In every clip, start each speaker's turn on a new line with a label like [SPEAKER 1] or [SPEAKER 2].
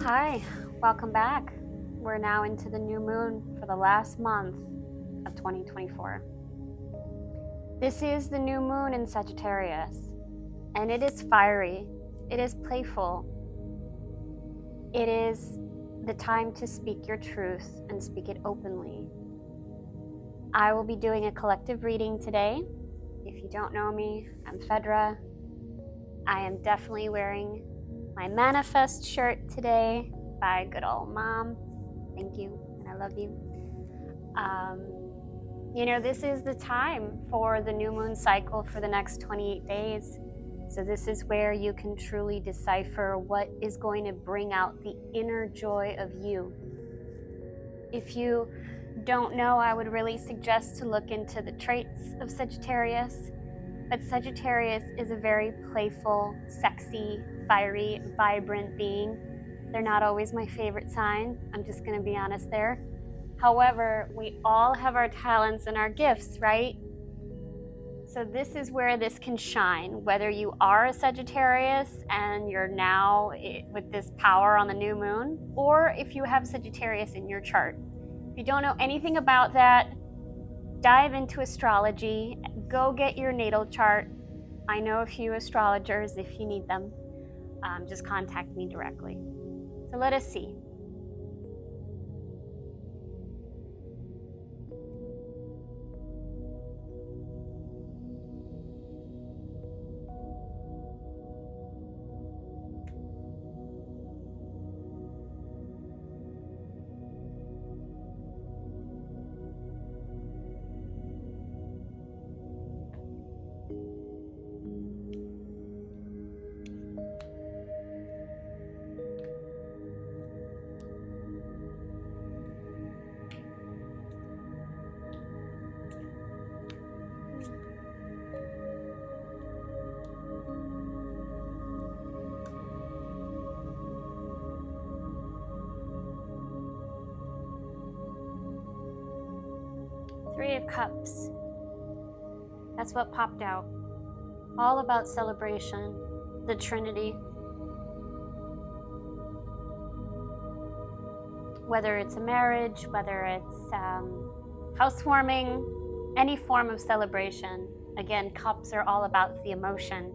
[SPEAKER 1] Hi, welcome back. We're now into the new moon for the last month of 2024. This is the new moon in Sagittarius, and it is fiery, it is playful, it is the time to speak your truth and speak it openly. I will be doing a collective reading today. If you don't know me, I'm Fedra. I am definitely wearing my manifest shirt today by good old mom. Thank you, and I love you. This is the time for the new moon cycle for the next 28 days. So this is where you can truly decipher what is going to bring out the inner joy of you. If you don't know, I would really suggest to look into the traits of Sagittarius. But Sagittarius is a very playful, sexy, fiery, vibrant being. They're not always my favorite sign. I'm just going to be honest there. However, we all have our talents and our gifts, right? So this is where this can shine, whether you are a Sagittarius and you're now with this power on the new moon, or if you have Sagittarius in your chart. If you don't know anything about that, dive into astrology, go get your natal chart. I know a few astrologers if you need them. Just contact me directly. So let us see. Three of Cups. That's what popped out. All about celebration, the Trinity. Whether it's a marriage, whether it's housewarming, any form of celebration. Again, cups are all about the emotion.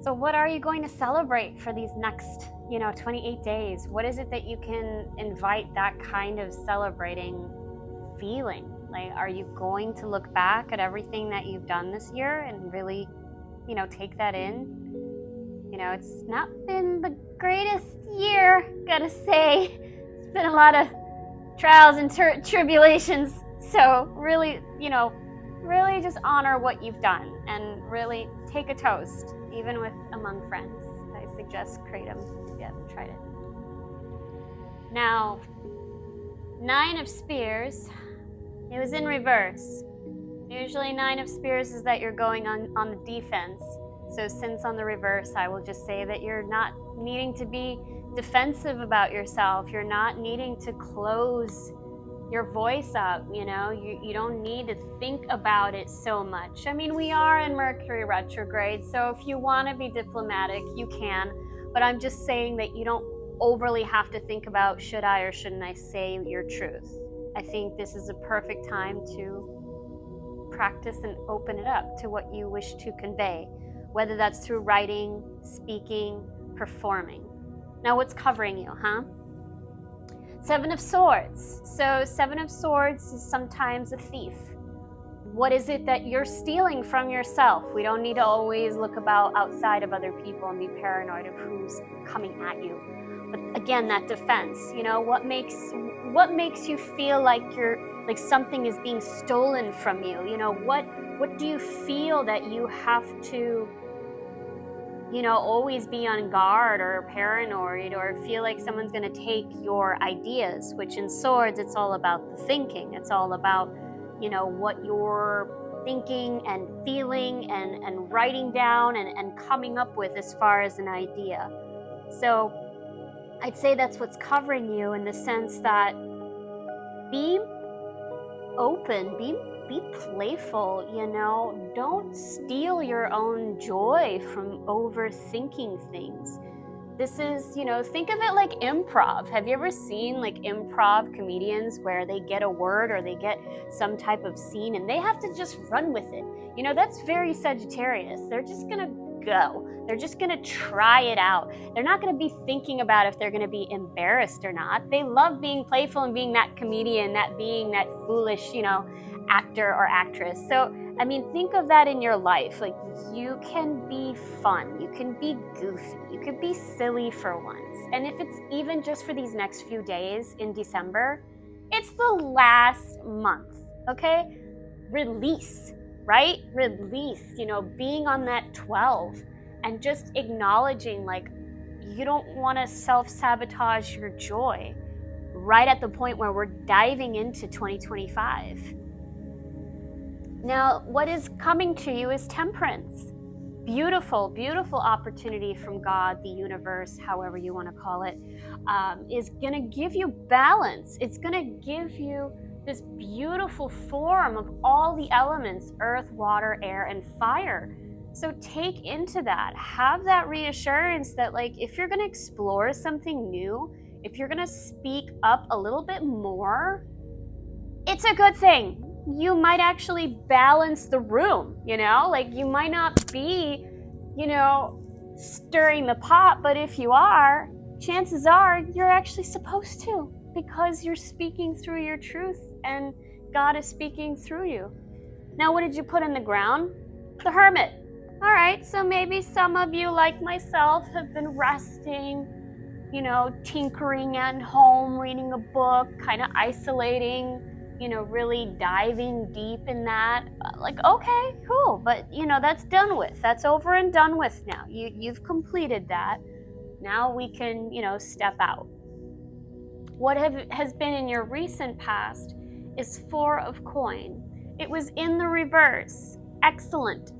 [SPEAKER 1] So what are you going to celebrate for these next, 28 days? What is it that you can invite that kind of celebrating feeling? Like, are you going to look back at everything that you've done this year and really, take that in? It's not been the greatest year, gotta say. It's been a lot of trials and tribulations. So really, really just honor what you've done and really take a toast, even with among friends. I suggest kratom if you haven't tried it. Now, 9 of Spears. It was in reverse. Usually 9 of Spears is that you're going on the defense. So since on the reverse, I will just say that you're not needing to be defensive about yourself. You're not needing to close your voice up, you don't need to think about it so much. I mean, we are in Mercury retrograde, so if you want to be diplomatic, you can. But I'm just saying that you don't overly have to think about, should I or shouldn't I say your truth? I think this is a perfect time to practice and open it up to what you wish to convey, whether that's through writing, speaking, performing. Now, what's covering you, huh? 7 of Swords. So 7 of Swords is sometimes a thief. What is it that you're stealing from yourself? We don't need to always look outside of other people and be paranoid of who's coming at you. But again, that defense, what makes you feel like something is being stolen from you? What do you feel that you have to, always be on guard or paranoid or feel like someone's going to take your ideas, which in Swords, it's all about the thinking. It's all about, what you're thinking and feeling and writing down and coming up with as far as an idea. So I'd say that's what's covering you in the sense that be open, be playful, don't steal your own joy from overthinking things. This is, think of it like improv. Have you ever seen like improv comedians where they get a word or they get some type of scene and they have to just run with it? That's very Sagittarius. They're just going to go. They're just going to try it out. They're not going to be thinking about if they're going to be embarrassed or not. They love being playful and being that comedian, being that foolish, actor or actress. So, think of that in your life. Like, you can be fun. You can be goofy. You can be silly for once. And if it's even just for these next few days in December, it's the last month, okay? Release, right? Release, being on that 12 and just acknowledging, like, you don't want to self-sabotage your joy right at the point where we're diving into 2025. Now, what is coming to you is temperance. Beautiful, beautiful opportunity from God, the universe, however you want to call it, is going to give you balance. It's going to give you this beautiful form of all the elements, earth, water, air, and fire. So take into that. Have that reassurance that, like, if you're going to explore something new, if you're going to speak up a little bit more, it's a good thing. You might actually balance the room, like you might not be, stirring the pot, but if you are, chances are you're actually supposed to, because you're speaking through your truth and God is speaking through you. Now, what did you put in the ground? The Hermit. All right, so maybe some of you, like myself, have been resting, tinkering at home, reading a book, kind of isolating, really diving deep in that. Like, okay, cool, but that's done with. That's over and done with now. You've completed that. Now we can, step out. What has been in your recent past is 4 of coin. It was in the reverse. Excellent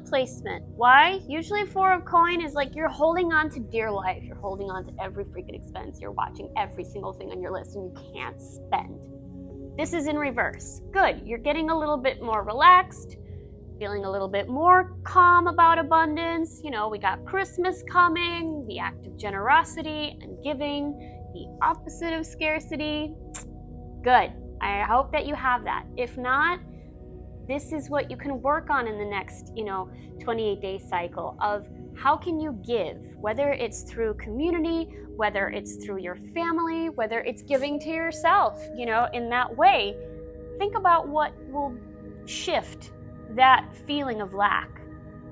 [SPEAKER 1] placement. Why? Usually 4 of coin is like you're holding on to dear life. You're holding on to every freaking expense. You're watching every single thing on your list and you can't spend. This is in reverse. Good. You're getting a little bit more relaxed, feeling a little bit more calm about abundance. We got Christmas coming, the act of generosity and giving, the opposite of scarcity. Good. I hope that you have that. If not, this is what you can work on in the next, 28-day cycle of how can you give, whether it's through community, whether it's through your family, whether it's giving to yourself, in that way. Think about what will shift that feeling of lack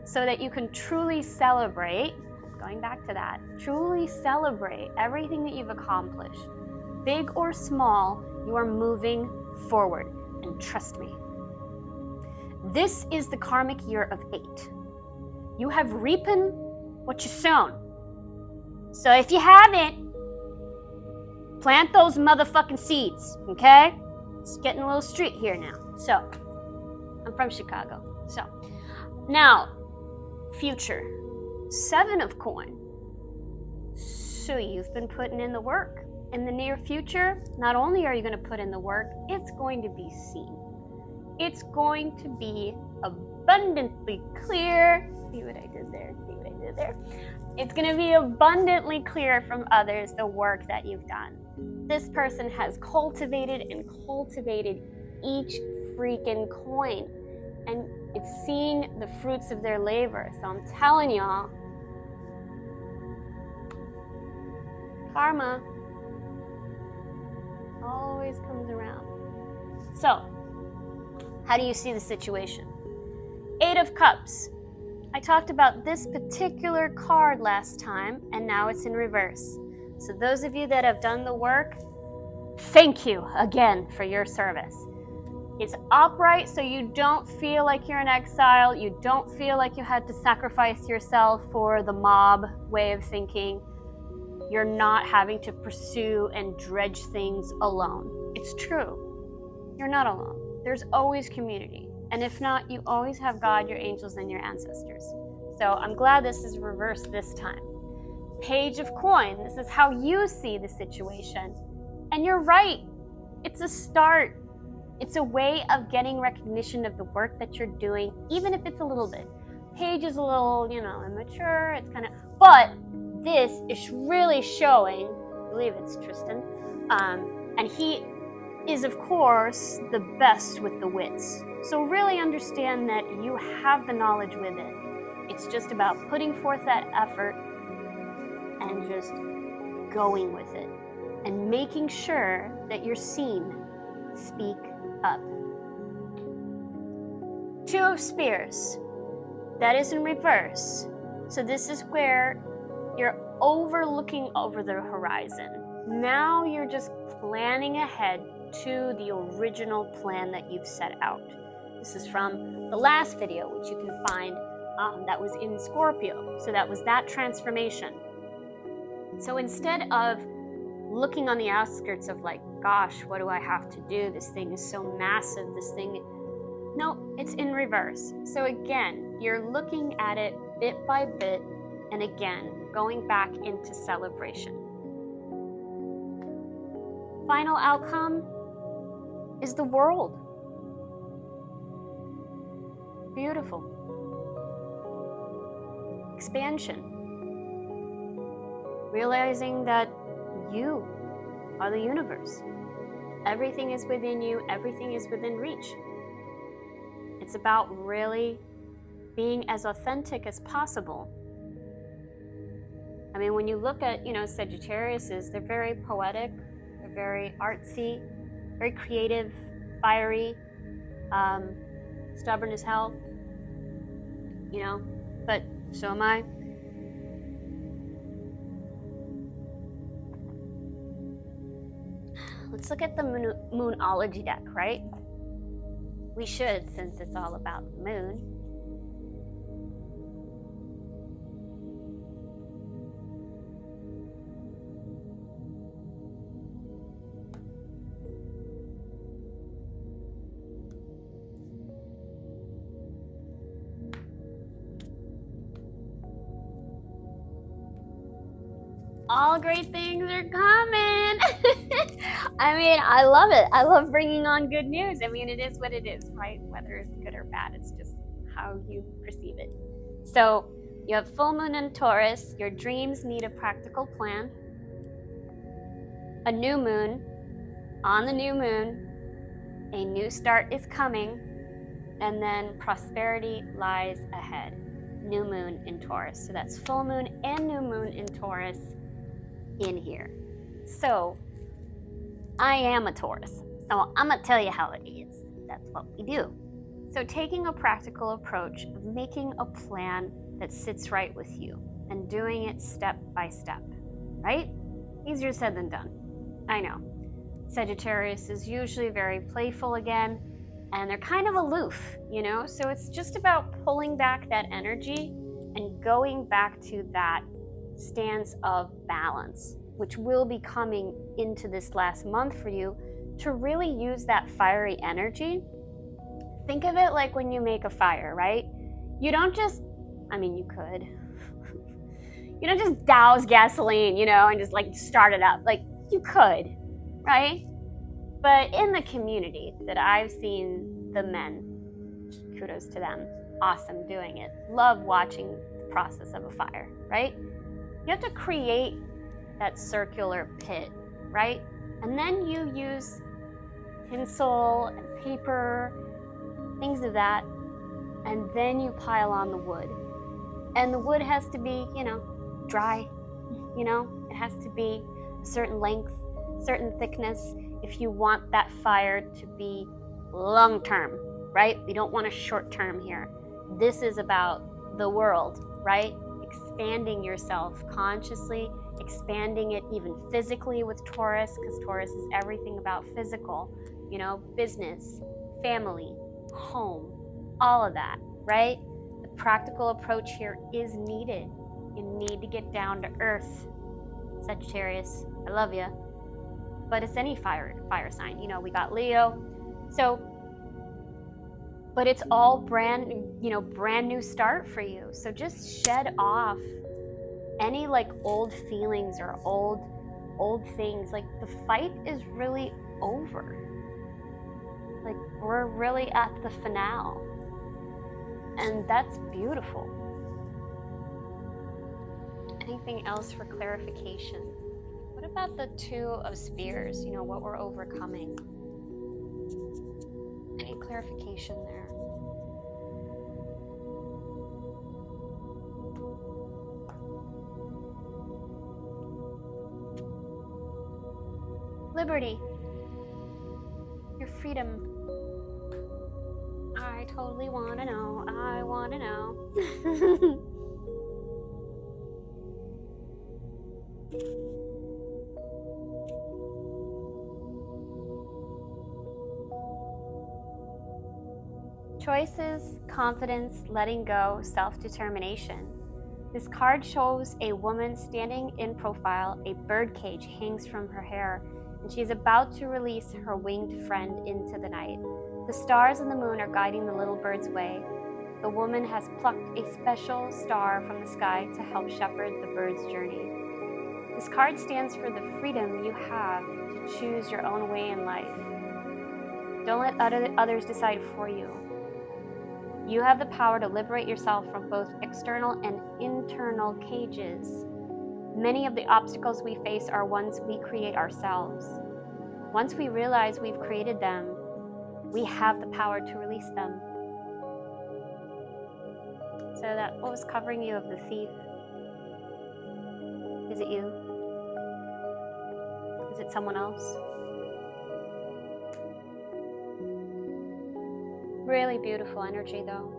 [SPEAKER 1] so that you can truly celebrate, going back to that, truly celebrate everything that you've accomplished. Big or small, you are moving forward. And trust me, this is the karmic year of 8. You have reaping what you sown. So if you haven't, plant those motherfucking seeds, okay? It's getting a little street here now. So, I'm from Chicago. So, now, future. 7 of coin. So you've been putting in the work. In the near future, not only are you going to put in the work, it's going to be seen. It's going to be abundantly clear. See what I did there? It's going to be abundantly clear from others the work that you've done. This person has cultivated each freaking coin, and it's seeing the fruits of their labor. So I'm telling y'all, karma always comes around. So, how do you see the situation? 8 of Cups. I talked about this particular card last time, and now it's in reverse. So those of you that have done the work, thank you again for your service. It's upright, so you don't feel like you're in exile. You don't feel like you had to sacrifice yourself for the mob way of thinking. You're not having to pursue and dredge things alone. It's true. You're not alone. There's always community. And if not, you always have God, your angels, and your ancestors. So I'm glad this is reversed this time. Page of coin. This is how you see the situation. And you're right. It's a start. It's a way of getting recognition of the work that you're doing, even if it's a little bit. Paige is a little, immature. It's kind of, but this is really showing, I believe it's Tristan, and he is, of course, the best with the wits. So really understand that you have the knowledge with it. It's just about putting forth that effort and just going with it and making sure that you're seen. Speak up. 2 of Spears. That is in reverse. So this is where you're overlooking over the horizon. Now you're just planning ahead to the original plan that you've set out. This is from the last video, which you can find that was in Scorpio. So that was that transformation. So instead of looking on the outskirts of like, gosh, what do I have to do? This thing is so massive. No, it's in reverse. So again, you're looking at it bit by bit, and again, going back into celebration. Final outcome is the world. Beautiful. Expansion. Realizing that you are the universe. Everything is within you. Everything is within reach. It's about really being as authentic as possible. I mean, when you look at, Sagittariuses, they're very poetic, they're very artsy, very creative, fiery, stubborn as hell, but so am I. Let's look at the Moonology deck, right? We should, since it's all about the moon. All great things are coming. I mean, I love it. I love bringing on good news. I mean, it is what it is, right? Whether it's good or bad, it's just how you perceive it. So you have full moon in Taurus. Your dreams need a practical plan. A new moon. On the new moon, a new start is coming. And then prosperity lies ahead. New moon in Taurus. So that's full moon and new moon in Taurus in here. So I am a Taurus, so I'm gonna tell you how it is. That's what we do. So taking a practical approach of making a plan that sits right with you and doing it step by step, right? Easier said than done. I know. Sagittarius is usually very playful again, and they're kind of aloof, so it's just about pulling back that energy and going back to that stance of balance, which will be coming into this last month for you to really use that fiery energy. Think of it like when you make a fire, right? You don't just, you could. You don't just douse gasoline, and just like start it up. Like you could, right? But in the community that I've seen the men, kudos to them, awesome doing it. Love watching the process of a fire, right? You have to create that circular pit, right? And then you use tinsel and paper, things of that, and then you pile on the wood. And the wood has to be, dry, it has to be a certain length, certain thickness, if you want that fire to be long-term, right? We don't want a short-term here. This is about the world, right? Expanding yourself consciously, expanding it even physically with Taurus, because Taurus is everything about physical, business, family, home, all of that, right? The practical approach here is needed. You need to get down to earth. Sagittarius, I love you. But it's any fire sign. We got Leo. So, but it's all brand new start for you. So just shed off any old feelings or old things. Like the fight is really over. We're really at the finale. And that's beautiful. Anything else for clarification? What about the Two of Spears? You know, what we're overcoming. Any clarification there? Liberty. Your freedom. I totally want to know. I want to know. Choices, confidence, letting go, self-determination. This card shows a woman standing in profile. A birdcage hangs from her hair, and she is about to release her winged friend into the night. The stars and the moon are guiding the little bird's way. The woman has plucked a special star from the sky to help shepherd the bird's journey. This card stands for the freedom you have to choose your own way in life. Don't let others decide for you. You have the power to liberate yourself from both external and internal cages. Many of the obstacles we face are ones we create ourselves. Once we realize we've created them, we have the power to release them. So that what was covering you of the thief? Is it you? Is it someone else? Really beautiful energy though.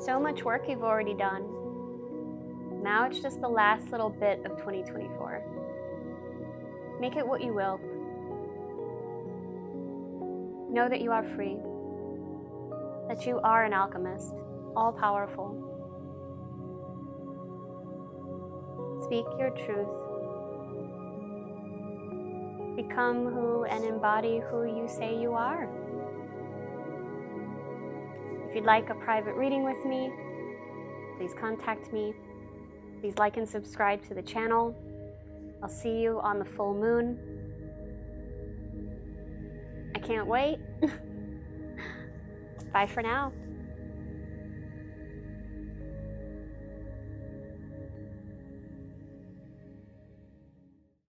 [SPEAKER 1] So much work you've already done. Now it's just the last little bit of 2024. Make it what you will. Know that you are free. That you are an alchemist, all powerful. Speak your truth. Become who and embody who you say you are. If you'd like a private reading with me, please contact me. Please like and subscribe to the channel. I'll see you on the full moon. I can't wait. Bye for now.